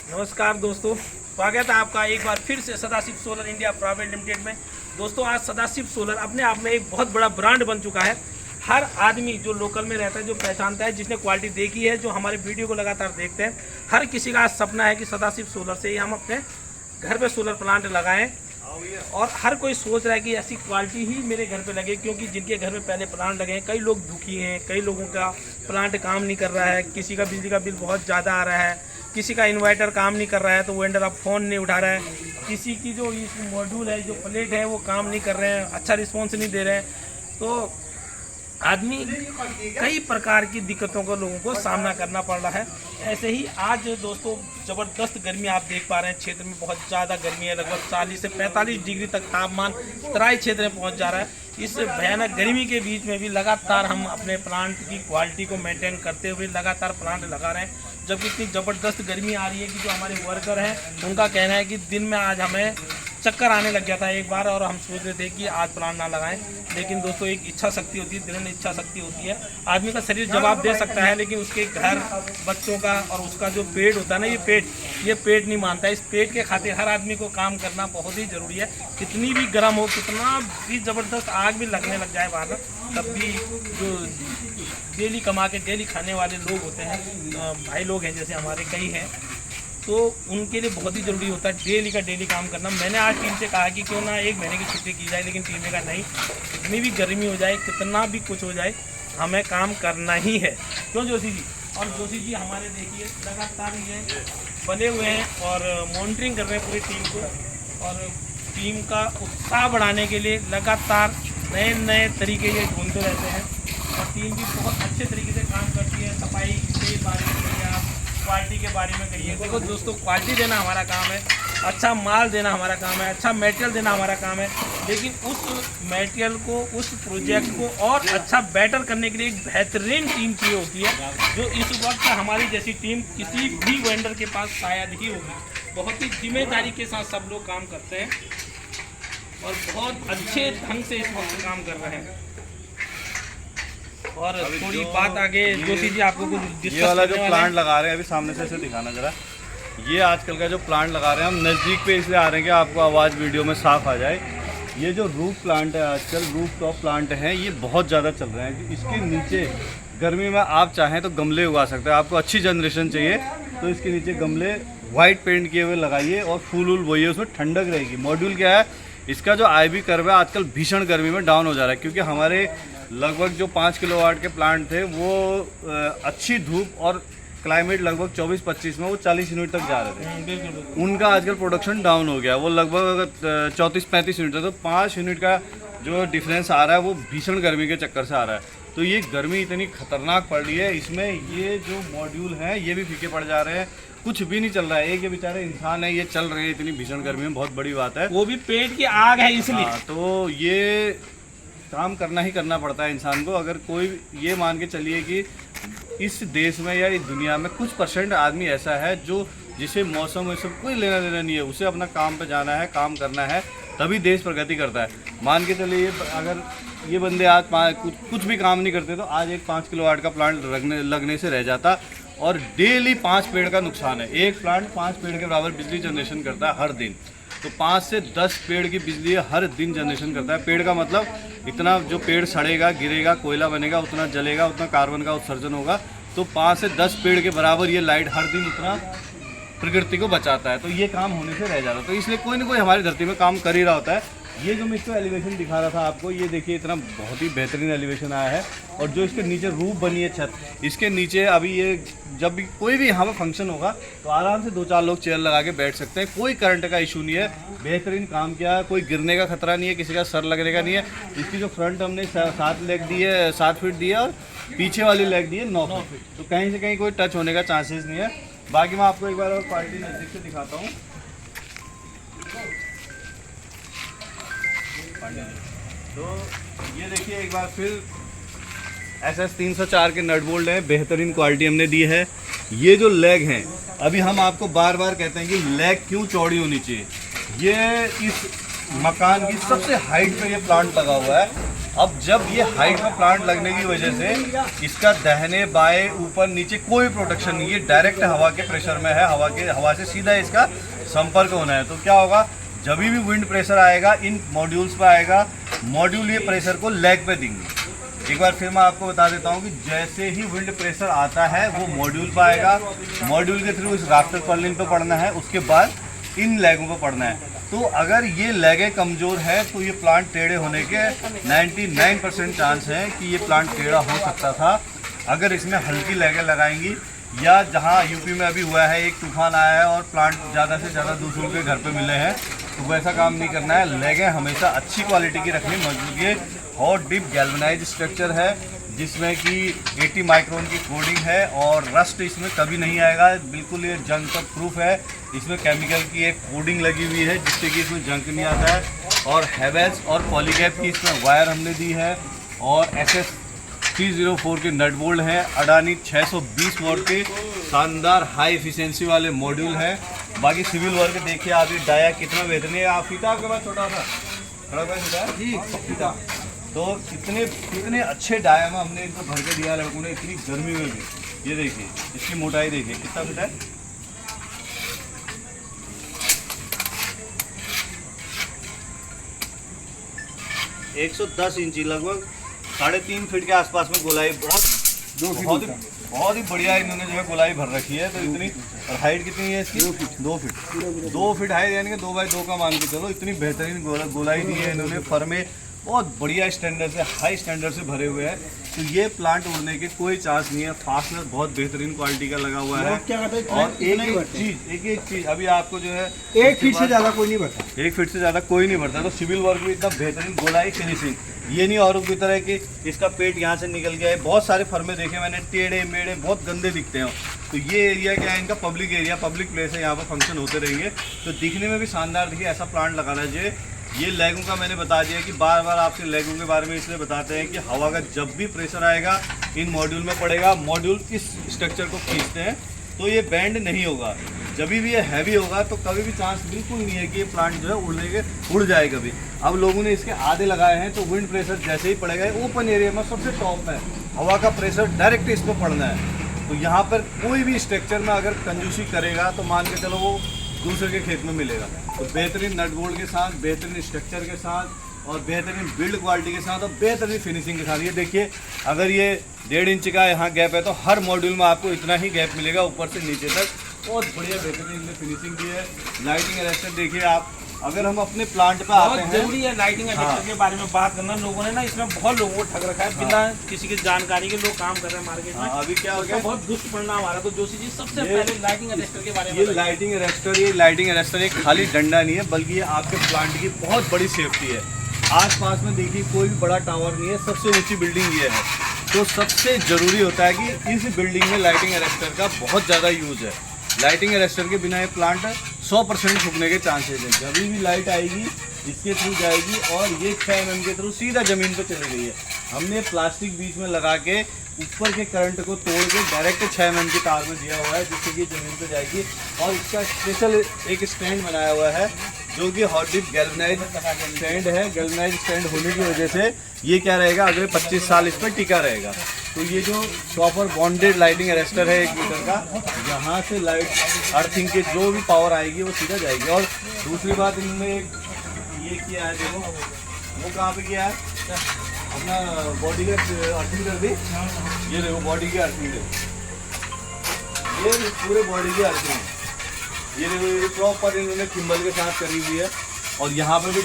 नमस्कार दोस्तों, स्वागत है आपका एक बार फिर से Sadashiv solar India private limited में। दोस्तों, आज सदाशिव सोलर अपने आप में एक बहुत बड़ा ब्रांड बन चुका है। हर आदमी जो लोकल में रहता है, जो पहचानता है, जिसने क्वालिटी देखी है, जो हमारे वीडियो को लगातार देखते हैं, हर किसी का आज सपना है कि सदाशिव सोलर से ही हम अपने घर पे सोलर प्लांट लगाएं। और हर कोई सोच रहा है कि ऐसी क्वालिटी ही मेरे घर पे लगे, क्योंकि जिनके घर में पहले प्लांट लगे हैं, कई लोग दुखी हैं, कई लोगों का प्लांट काम नहीं कर रहा है, किसी का बिजली का बिल बहुत ज़्यादा आ रहा है, किसी का इन्वर्टर काम नहीं कर रहा है तो वेंडर अब फ़ोन नहीं उठा रहा है, किसी की जो इस मॉड्यूल है, जो प्लेट है, वो काम नहीं कर रहे हैं, अच्छा रिस्पॉन्स नहीं दे रहे हैं। तो आदमी कई प्रकार की दिक्कतों को लोगों को सामना करना पड़ रहा है। ऐसे ही आज दोस्तों ज़बरदस्त गर्मी आप देख पा रहे हैं, क्षेत्र में बहुत ज़्यादा गर्मी है। लगभग 40 से 45 डिग्री तक तापमान तराई क्षेत्र में पहुंच जा रहा है। इस भयानक गर्मी के बीच में भी लगातार हम अपने प्लांट की क्वालिटी को मेंटेन करते हुए लगातार प्लांट लगा रहे हैं। जबकि इतनी ज़बरदस्त गर्मी आ रही है कि जो हमारे वर्कर हैं उनका कहना है कि दिन में आज हमें चक्कर आने लग गया था एक बार, और हम सोच रहे थे कि आज प्लांट ना लगाएं। लेकिन दोस्तों, एक इच्छा शक्ति होती है, दृढ़ इच्छा शक्ति होती है। आदमी का शरीर जवाब दे सकता है, लेकिन उसके घर, बच्चों का और उसका जो पेट होता है ना, ये पेट नहीं मानता है। इस पेट के खातिर हर आदमी को काम करना बहुत ही ज़रूरी है। कितनी भी गर्म हो, कितना भी ज़बरदस्त आग भी लगने लग जाए बाहर, तब भी जो डेली कमा के डेली खाने वाले लोग होते हैं, भाई लोग हैं जैसे हमारे कई हैं, तो उनके लिए बहुत ही ज़रूरी होता है डेली का डेली काम करना। मैंने आज टीम से कहा कि क्यों ना 1 महीने की छुट्टी की जाए, लेकिन टीम ने कहा नहीं, कितनी भी गर्मी हो जाए, कितना भी कुछ हो जाए, हमें काम करना ही है। क्यों जोशी जी? और जोशी जी हमारे देखिए लगातार ये बने हुए हैं और मॉनिटरिंग कर रहे हैं पूरी टीम को, और टीम का उत्साह बढ़ाने के लिए लगातार नए नए तरीके ये ढूंढते रहते हैं। और टीम भी बहुत अच्छे तरीके से काम करती है। सफाई के बारे में कहिए, आप क्वालिटी के बारे में कहिए। देखो दोस्तों, क्वालिटी देना हमारा काम है, अच्छा माल देना हमारा काम है, अच्छा मटेरियल देना हमारा काम है। लेकिन उस मटेरियल को, उस प्रोजेक्ट को और अच्छा बेटर करने के लिए एक बेहतरीन टीम चाहिए होती है, जो इस वक्त हमारी जैसी टीम किसी भी वेंडर के पास शायद ही होगी। बहुत ही जिम्मेदारी के साथ सब लोग काम करते हैं और बहुत अच्छे ढंग से इस वक्त काम कर रहे हैं। और थोड़ी बात आगे जोशी जी आपको कुछ ये वाला जो प्लांट लगा रहे हैं, अभी सामने से दिखाना जरा। ये आजकल का जो प्लांट लगा रहे हैं, हम नज़दीक पे इसलिए आ रहे हैं कि आपको आवाज़ वीडियो में साफ आ जाए। ये जो रूफ प्लांट है, आजकल रूफ टॉप प्लांट हैं, ये बहुत ज़्यादा चल रहे हैं। इसके नीचे गर्मी में आप चाहें तो गमले उगा सकते हैं। आपको अच्छी जनरेशन चाहिए तो इसके नीचे गमले वाइट पेंट किए हुए लगाइए और फूल वूल बोइए, उसमें ठंडक रहेगी। मॉड्यूल क्या है, इसका जो IB कर्व है आजकल भीषण गर्मी में डाउन हो जा रहा है, क्योंकि हमारे लगभग जो 5 किलोवाट के प्लांट थे वो अच्छी धूप और क्लाइमेट लगभग 24-25 में वो 40 यूनिट तक जा रहे थे। उनका आजकल प्रोडक्शन डाउन हो गया, वो लगभग 34-35 यूनिट तक। तो 5 यूनिट का जो डिफरेंस आ रहा है वो भीषण गर्मी के चक्कर से आ रहा है। तो ये गर्मी इतनी खतरनाक पड़ रही है, इसमें ये जो मॉड्यूल हैं ये भी फीके पड़ जा रहे हैं, कुछ भी नहीं चल रहा है। एक ये बेचारे इंसान है, ये चल रहे हैं इतनी भीषण गर्मी में, बहुत बड़ी बात है। वो भी पेट की आग है इसलिए। तो ये काम करना ही करना पड़ता है इंसान को। अगर कोई ये मान के चलिए कि इस देश में या इस दुनिया में कुछ % आदमी ऐसा है जो जिसे मौसम में सब कोई लेना देना नहीं है, उसे अपना काम पे जाना है, काम करना है, तभी देश प्रगति करता है। मान के चलिए अगर ये बंदे आज कुछ भी काम नहीं करते तो आज एक 5 किलोवाट का प्लांट लगने से रह जाता। और डेली 5 पेड़ का नुकसान है। एक प्लांट 5 पेड़ के बराबर बिजली जनरेशन करता है हर दिन। तो 5 से 10 पेड़ की बिजली हर दिन जनरेशन करता है। पेड़ का मतलब इतना जो पेड़ सड़ेगा, गिरेगा, कोयला बनेगा, उतना जलेगा, उतना कार्बन का उत्सर्जन होगा। तो 5 से 10 पेड़ के बराबर ये लाइट हर दिन उतना प्रकृति को बचाता है। तो ये काम होने से रह जाता है। तो इसलिए कोई ना कोई हमारी धरती में काम कर ही रहा होता है। ये जो मैं इसको एलिवेशन दिखा रहा था आपको, ये देखिए इतना बहुत ही बेहतरीन एलिवेशन आया है। और जो इसके नीचे रूफ बनी है, छत, इसके नीचे अभी ये जब भी कोई भी यहाँ पर फंक्शन होगा तो आराम से 2-4 लोग चेयर लगा के बैठ सकते हैं। कोई करंट का इशू नहीं है। बेहतरीन काम किया है, कोई गिरने का खतरा नहीं है, किसी का सर लगने का नहीं है। इसकी जो फ्रंट हमने 7 लेग दी है, 7 फीट दी है, और पीछे वाली लेग दी है 9 फीट। तो कहीं से कहीं कोई टच होने का चांसेस नहीं है। बाकी मैं आपको एक बार और क्वालिटी नज़दीक से दिखाता हूँ। तो ये देखिए एक बार फिर SS 304 के नट बोल्ट हैं, बेहतरीन क्वालिटी हमने दी है। ये जो लेग हैं, अभी हम आपको बार बार कहते हैं कि लेग क्यों चौड़ी होनी चाहिए। ये इस मकान की सबसे हाइट पे ये प्लांट लगा हुआ है। अब जब ये हाइट में प्लांट लगने की वजह से इसका दाहिने बाएं ऊपर नीचे कोई प्रोटेक्शन नहीं, ये डायरेक्ट हवा के प्रेशर में है, हवा से सीधा इसका संपर्क होना है। तो क्या होगा, जब भी विंड प्रेशर आएगा इन मॉड्यूल्स पे आएगा, मॉड्यूल ये प्रेशर को लेग पे देंगे। एक बार फिर मैं आपको बता देता हूँ कि जैसे ही विंड प्रेशर आता है वो मॉड्यूल पे आएगा, मॉड्यूल के थ्रू इस राफ्टर पर्लिन पे पड़ना है, उसके बाद इन लेगों पे पड़ना है। तो अगर ये लेगें कमज़ोर है तो ये प्लांट टेढ़े होने के 99% चांस है कि ये प्लांट टेढ़ा हो सकता था अगर इसमें हल्की लेगें लगाएंगी। या जहाँ यूपी में अभी हुआ है, एक तूफान आया है और प्लांट ज़्यादा से ज़्यादा दूसरों के घर पे मिले हैं, तो वैसा काम नहीं करना है। लेगें हमेशा अच्छी क्वालिटी की रखनी, मजबूत। ये हॉट डिप गैल्वेनाइज स्ट्रक्चर है जिसमें कि 80 माइक्रोन की कोडिंग है और रस्ट इसमें कभी नहीं आएगा, बिल्कुल ये जंग तक प्रूफ है। इसमें केमिकल की एक कोडिंग लगी हुई है जिससे कि इसमें जंग नहीं आता है। और हैवेल्स और पॉलीकैप की इसमें वायर हमने दी है और SS 304 के नट बोल्ट हैं। अडानी 620 वॉट के शानदार हाई एफिशिएंसी वाले मॉड्यूल हैं। बाकी सिविल वर्क देखिए आप, ये डाया कितना बेहतरीन है। आप फीता आपके पास छोटा था, बड़ा भाई फीता जी, फीता तो कितने अच्छे डाया में हमने इनको भर के दिया लड़कों ने, इतनी गर्मी में भी। ये देखिए इसकी मोटाई देखिए कितना फीट है, 110 इंची, लगभग 3.5 फीट के आसपास में गोलाई। बहुत ही बढ़िया इन्होंने जो है गोलाई भर रखी है। तो इतनी, और हाइट कितनी है इसकी, 2 फीट हाइट, यानी कि 2 बाई 2 का मान के चलो। इतनी बेहतरीन गोलाई दी है इन्होंने, फर में बहुत बढ़िया स्टैंडर्ड से, हाई स्टैंडर्ड से भरे हुए हैं। तो ये प्लांट उड़ने के कोई चांस नहीं है। फास्टनर बहुत बेहतरीन क्वालिटी का लगा हुआ है। और एक चीज अभी आपको जो है 1 फीट से ज़्यादा कोई नहीं बढ़ता, 1 फीट से ज़्यादा कोई नहीं बढ़ता। तो सिविल वर्क भी इतना बेहतरीन, गोलाई फिनिशिंग, ये नहीं औरों की तरह कि इसका पेट यहाँ से निकल गया है। बहुत सारे फर्मे देखे मैंने, टेढ़े मेढ़े बहुत गंदे दिखते हैं। तो ये एरिया क्या है इनका, पब्लिक एरिया, पब्लिक प्लेस है, यहाँ पर फंक्शन होते रहेंगे। तो दिखने में भी शानदार दिखे, ऐसा प्लांट लगाना चाहिए। ये लेगों का मैंने बता दिया कि बार बार आपसे लेगों के बारे में इसलिए बताते हैं कि हवा का जब भी प्रेशर आएगा इन मॉड्यूल में पड़ेगा, मॉड्यूल इस स्ट्रक्चर को खींचते हैं तो ये बैंड नहीं होगा। जब भी ये हैवी होगा तो कभी भी चांस बिल्कुल नहीं है कि ये प्लांट जो है उड़ जाए कभी। अब लोगों ने इसके आधे लगाए हैं तो विंड प्रेशर जैसे ही पड़ेगा, ओपन एरिया में सबसे टॉप में हवा का प्रेशर डायरेक्ट इस पर पड़ना है। तो यहाँ पर कोई भी स्ट्रक्चर में अगर कंजूसी करेगा तो मान के चलो वो दूसरे के खेत में मिलेगा। तो बेहतरीन नट बोल्ट के साथ, बेहतरीन स्ट्रक्चर के साथ और बेहतरीन बिल्ड क्वालिटी के साथ और बेहतरीन फिनिशिंग के साथ। ये देखिए, अगर ये 1.5 इंच का यहाँ गैप है तो हर मॉड्यूल में आपको इतना ही गैप मिलेगा ऊपर से नीचे तक। बहुत बढ़िया बेहतरीन फिनिशिंग दी है। लाइटिंग अरेस्टर देखिए आप, अगर हम अपने प्लांट पे आते हैं, जरूरी है लाइटिंग अरेस्टर के बारे में बात करना। लोगों ने ना इसमें बहुत लोगों को ठग रखा है, बिना किसी की जानकारी के लोग काम कर रहे हैं मार्केट में। अभी क्या हो गया, बहुत दुष्ट परिणाम आ रहा। तो जोशी जी सबसे पहले लाइटिंग अरेस्टर के बारे में, ये लाइटिंग अरेस्टर एक खाली डंडा नहीं है बल्कि ये आपके प्लांट की बहुत बड़ी सेफ्टी है। आसपास में देखिए कोई भी बड़ा टावर नहीं है, सबसे ऊंची बिल्डिंग ये है। तो सबसे ज़रूरी होता है कि इस बिल्डिंग में लाइटिंग अरेस्टर का बहुत ज़्यादा यूज़ है। लाइटिंग अरेस्टर के बिना ये प्लांट 100% फूकने के चांसेस हैं। जब भी लाइट आएगी इसके थ्रू जाएगी और ये 6 mm के थ्रू सीधा ज़मीन पे चली गई है। हमने प्लास्टिक बीच में लगा के ऊपर के करंट को तोड़ के डायरेक्ट 6 mm की तार में दिया हुआ है जिससे कि ज़मीन पे जाएगी। और इसका स्पेशल एक स्टैंड बनाया हुआ है जो कि हॉट डिप गैल्वेनाइज स्टैंड है। गैल्वेनाइज स्टैंड होने की वजह से ये क्या रहेगा, अगले 25 साल इस पर टिका रहेगा। तो ये जो प्रॉपर बॉन्डेड लाइटिंग अरेस्टर है 1 मीटर का, यहाँ से लाइट अर्थिंग के जो भी पावर आएगी वो सीधा जाएगी। और दूसरी बात इन्होंने ये किया है, देखो वो कहाँ पे किया है, अपना बॉडी का अर्थिंग कर दी। ये देखो बॉडी की अर्थिंग देखो, ये पूरे बॉडी की अर्थिंग, ये देखो ये प्रॉपर इन्होंने किम्बल के साथ करी हुई है। और यहाँ पे भी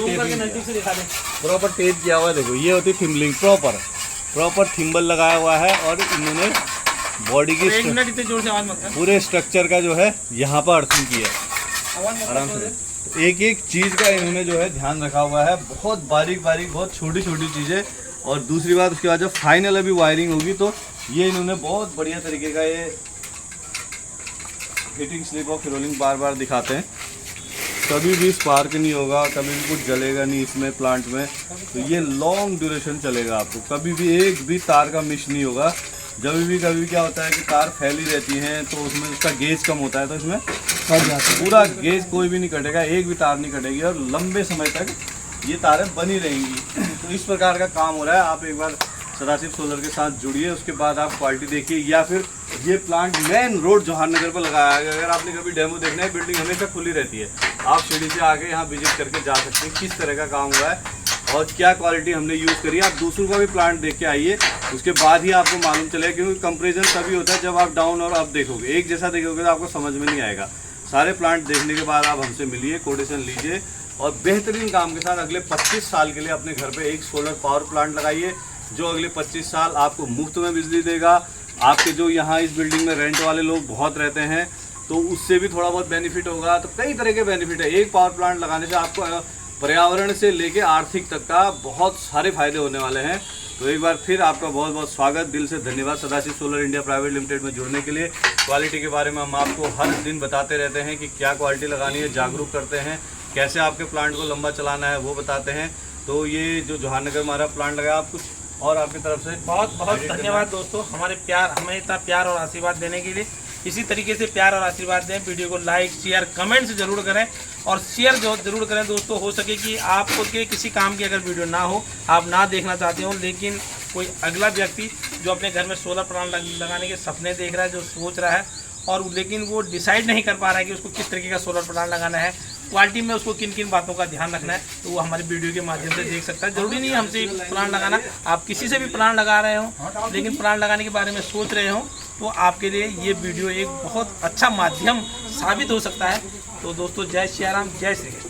प्रॉपर टेप किया हुआ है। देखो ये होती है थिम्बलिंग, प्रॉपर थिम्बल लगाया हुआ है और इन्होंने बॉडी की इतने जोर से आवाज मत कर, पूरे स्ट्रक्चर का जो है यहाँ पर अर्थिंग किया है आराम से। तो एक एक चीज़ का इन्होंने जो है ध्यान रखा हुआ है, बहुत बारीक बहुत छोटी छोटी चीज़ें। और दूसरी बात उसके बाद जब फाइनल अभी वायरिंग होगी तो ये इन्होंने बहुत बढ़िया तरीके का ये हीटिंग स्लिप ऑफ रोलिंग बार दिखाते हैं। कभी भी स्पार्क नहीं होगा, कभी भी कुछ जलेगा नहीं इसमें प्लांट में। तो ये लॉन्ग ड्यूरेशन चलेगा आपको, कभी भी एक भी तार का मिस नहीं होगा। कभी भी क्या होता है कि तार फैली रहती हैं तो उसमें उसका गेज कम होता है, तो इसमें पूरा गेज कोई भी नहीं कटेगा, एक भी तार नहीं कटेगी और लंबे समय तक ये तारें बनी रहेंगी। तो इस प्रकार का काम हो रहा है। आप एक बार सदाशिव सोलर के साथ जुड़िए, उसके बाद आप क्वालिटी देखिए। या फिर ये प्लांट मेन रोड जवाहरनगर पर लगाया गया। अगर आपने कभी डेमो देखना है, बिल्डिंग हमेशा खुली रहती है, आप सीढ़ी से आके यहाँ विजिट करके जा सकते हैं किस तरह का काम हुआ है और क्या क्वालिटी हमने यूज़ करी है। आप दूसरों का भी प्लांट देख के आइए, उसके बाद ही आपको मालूम चलेगा, क्योंकि कंपेरिजन तभी होता है जब आप डाउन और अप देखोगे। एक जैसा देखोगे तो आपको समझ में नहीं आएगा। सारे प्लांट देखने के बाद आप हमसे मिलिए, कोटेशन लीजिए और बेहतरीन काम के साथ अगले 25 साल के लिए अपने घर पे एक सोलर पावर प्लांट लगाइए, जो अगले 25 साल आपको मुफ्त में बिजली देगा। आपके जो यहाँ इस बिल्डिंग में रेंट वाले लोग बहुत रहते हैं, तो उससे भी थोड़ा बहुत बेनिफिट होगा। तो कई तरह के बेनिफिट है। एक पावर प्लांट लगाने से आपको पर्यावरण से लेके आर्थिक तक का बहुत सारे फायदे होने वाले हैं। तो एक बार फिर आपका बहुत बहुत स्वागत, दिल से धन्यवाद Sadashiv solar India private limited में जुड़ने के लिए। क्वालिटी के बारे में हम आपको हर दिन बताते रहते हैं कि क्या क्वालिटी लगानी है, जागरूक करते हैं, कैसे आपके प्लांट को लंबा चलाना है वो बताते हैं। तो ये जो जवाहरनगर में हमारा प्लांट लगा, आप कुछ और आपकी तरफ से बहुत बहुत धन्यवाद दोस्तों, हमें इतना प्यार और आशीर्वाद देने के लिए। इसी तरीके से प्यार और आशीर्वाद दें। वीडियो को लाइक शेयर कमेंट्स जरूर करें और शेयर जरूर करें दोस्तों। हो सके कि आपको के किसी काम की अगर वीडियो ना हो, आप ना देखना चाहते हो, लेकिन कोई अगला व्यक्ति जो अपने घर में सोलर प्लांट लगाने के सपने देख रहा है, जो सोच रहा है और लेकिन वो डिसाइड नहीं कर पा रहा है कि उसको किस तरीके का सोलर प्लांट लगाना है, क्वालिटी में उसको किन किन बातों का ध्यान रखना है, तो वो हमारे वीडियो के माध्यम से देख सकता है। जरूरी नहीं है हमसे प्लांट लगाना, आप किसी से भी प्लांट लगा रहे हो लेकिन प्लांट लगाने के बारे में सोच रहे हो, तो आपके लिए ये वीडियो एक बहुत अच्छा माध्यम साबित हो सकता है। तो दोस्तों, जय श्री राम, जय श्री कृष्ण।